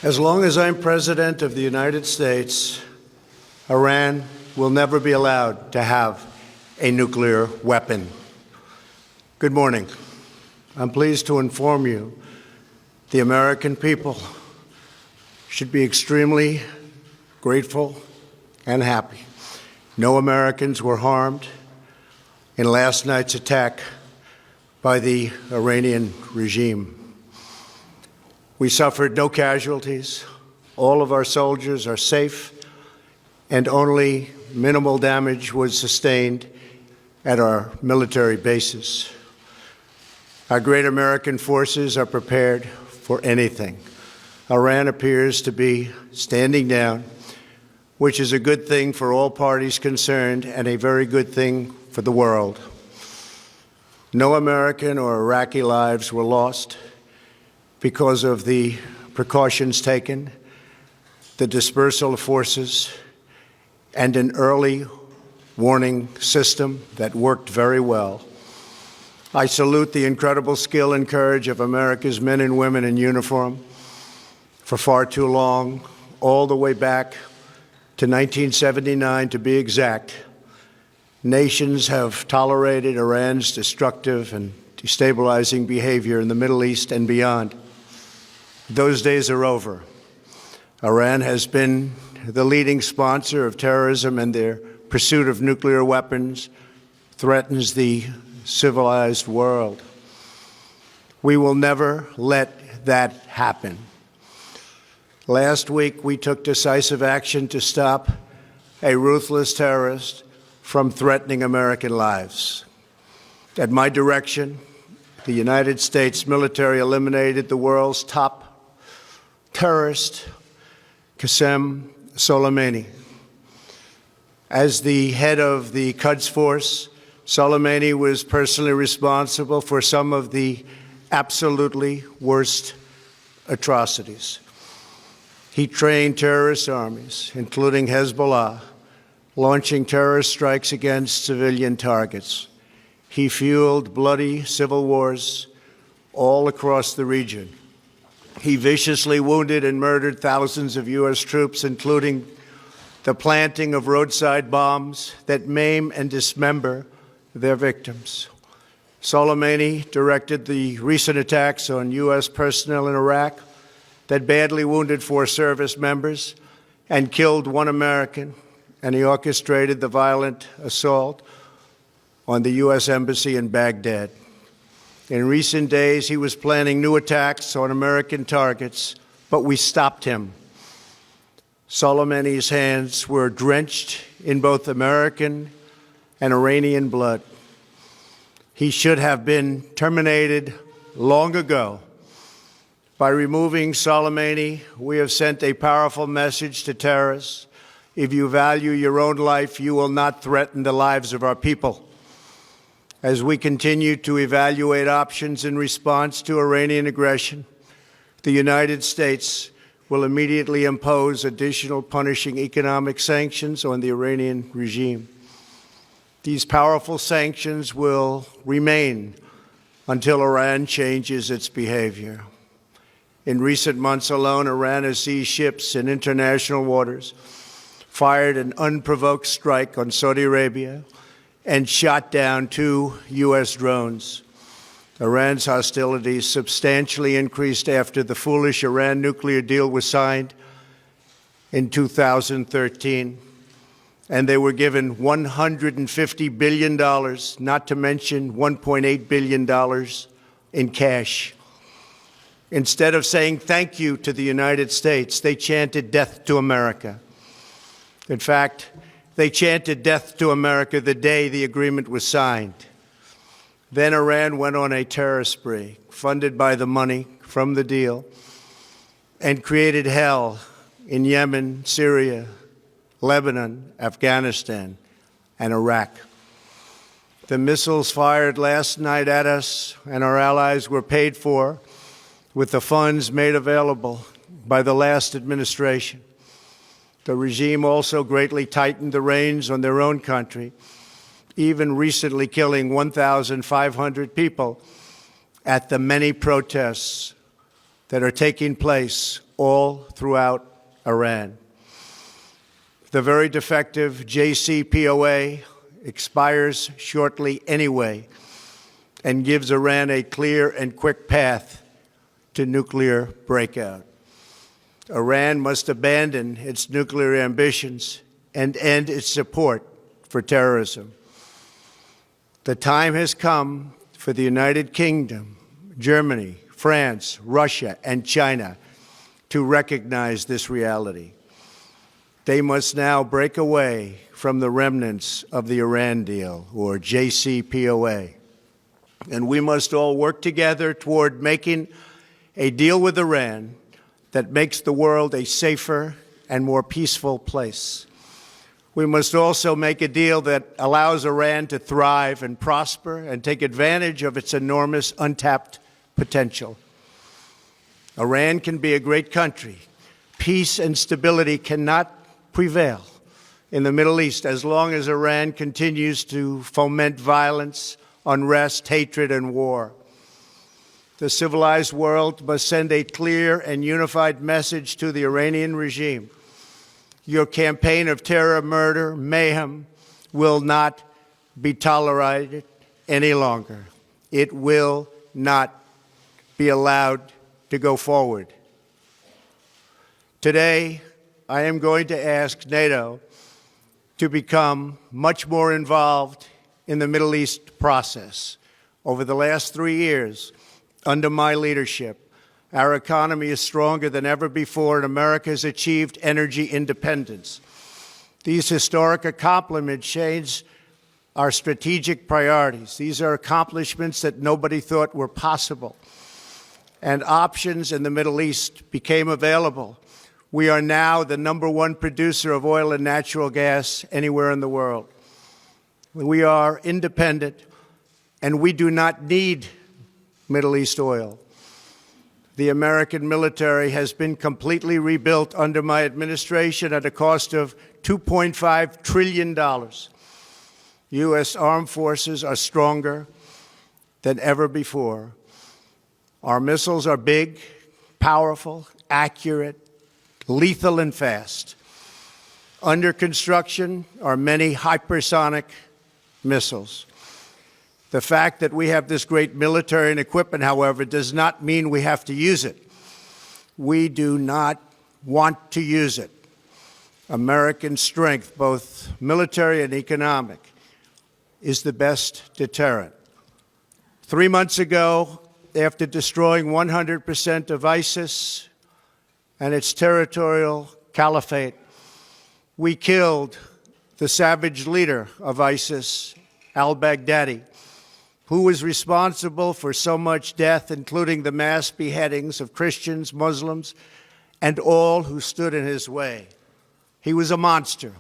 As long as I'm President of the United States, Iran will never be allowed to have a nuclear weapon. Good morning. I'm pleased to inform you the American people should be extremely grateful and happy. No Americans were harmed in last night's attack by the Iranian regime. We suffered no casualties. All of our soldiers are safe, and only minimal damage was sustained at our military bases. Our great American forces are prepared for anything. Iran appears to be standing down, which is a good thing for all parties concerned and a very good thing for the world. No American or Iraqi lives were lost because of the precautions taken, the dispersal of forces, and an early warning system that worked very well. I salute the incredible skill and courage of America's men and women in uniform. For far too long, all the way back to 1979 to be exact, nations have tolerated Iran's destructive and destabilizing behavior in the Middle East and beyond. Those days are over. Iran has been the leading sponsor of terrorism, and their pursuit of nuclear weapons threatens the civilized world. We will never let that happen. Last week, we took decisive action to stop a ruthless terrorist from threatening American lives. At my direction, the United States military eliminated the world's top terrorist, Qasem Soleimani. As the head of the Quds Force, Soleimani was personally responsible for some of the absolutely worst atrocities. He trained terrorist armies, including Hezbollah, launching terrorist strikes against civilian targets. He fueled bloody civil wars all across the region. He viciously wounded and murdered thousands of U.S. troops, including the planting of roadside bombs that maim and dismember their victims. Soleimani directed the recent attacks on U.S. personnel in Iraq that badly wounded 4 service members and killed 1 American, and he orchestrated the violent assault on the U.S. Embassy in Baghdad. In recent days, he was planning new attacks on American targets, but we stopped him. Soleimani's hands were drenched in both American and Iranian blood. He should have been terminated long ago. By removing Soleimani, we have sent a powerful message to terrorists. If you value your own life, you will not threaten the lives of our people. As we continue to evaluate options in response to Iranian aggression, the United States will immediately impose additional punishing economic sanctions on the Iranian regime. These powerful sanctions will remain until Iran changes its behavior. In recent months alone, Iran has seized ships in international waters, fired an unprovoked strike on Saudi Arabia, and shot down 2 U.S. drones. Iran's hostilities substantially increased after the foolish Iran nuclear deal was signed in 2013, and they were given $150 billion, not to mention $1.8 billion in cash. Instead of saying thank you to the United States, they chanted death to America. In fact, they chanted death to America the day the agreement was signed. Then Iran went on a terror spree, funded by the money from the deal, and created hell in Yemen, Syria, Lebanon, Afghanistan, and Iraq. The missiles fired last night at us and our allies were paid for with the funds made available by the last administration. The regime also greatly tightened the reins on their own country, even recently killing 1,500 people at the many protests that are taking place all throughout Iran. The very defective JCPOA expires shortly anyway and gives Iran a clear and quick path to nuclear breakout. Iran must abandon its nuclear ambitions and end its support for terrorism. The time has come for the United Kingdom, Germany, France, Russia, and China to recognize this reality. They must now break away from the remnants of the Iran deal, or JCPOA. And we must all work together toward making a deal with Iran that makes the world a safer and more peaceful place. We must also make a deal that allows Iran to thrive and prosper and take advantage of its enormous untapped potential. Iran can be a great country. Peace and stability cannot prevail in the Middle East as long as Iran continues to foment violence, unrest, hatred, and war. The civilized world must send a clear and unified message to the Iranian regime. Your campaign of terror, murder, mayhem will not be tolerated any longer. It will not be allowed to go forward. Today, I am going to ask NATO to become much more involved in the Middle East process. Over the last 3 years, under my leadership, our economy is stronger than ever before, and America has achieved energy independence. These historic accomplishments change our strategic priorities. These are accomplishments that nobody thought were possible. And options in the Middle East became available. We are now the #1 producer of oil and natural gas anywhere in the world. We are independent, and we do not need Middle East oil. The American military has been completely rebuilt under my administration at a cost of $2.5 trillion. U.S. armed forces are stronger than ever before. Our missiles are big, powerful, accurate, lethal, and fast. Under construction are many hypersonic missiles. The fact that we have this great military and equipment, however, does not mean we have to use it. We do not want to use it. American strength, both military and economic, is the best deterrent. 3 months ago, after destroying 100% of ISIS and its territorial caliphate, we killed the savage leader of ISIS, al-Baghdadi, who was responsible for so much death, including the mass beheadings of Christians, Muslims, and all who stood in his way. He was a monster.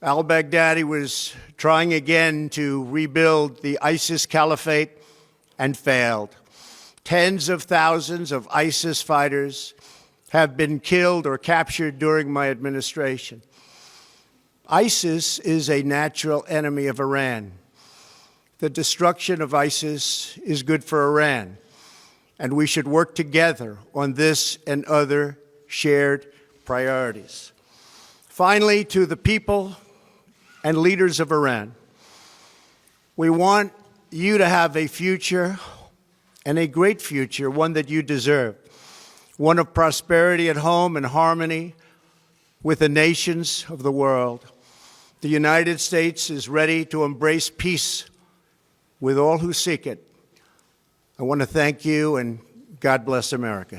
Al-Baghdadi was trying again to rebuild the ISIS caliphate and failed. Tens of thousands of ISIS fighters have been killed or captured during my administration. ISIS is a natural enemy of Iran. The destruction of ISIS is good for Iran, and we should work together on this and other shared priorities. Finally, to the people and leaders of Iran, we want you to have a future, and a great future, one that you deserve, one of prosperity at home and harmony with the nations of the world. The United States is ready to embrace peace with all who seek it. I want to thank you, and God bless America.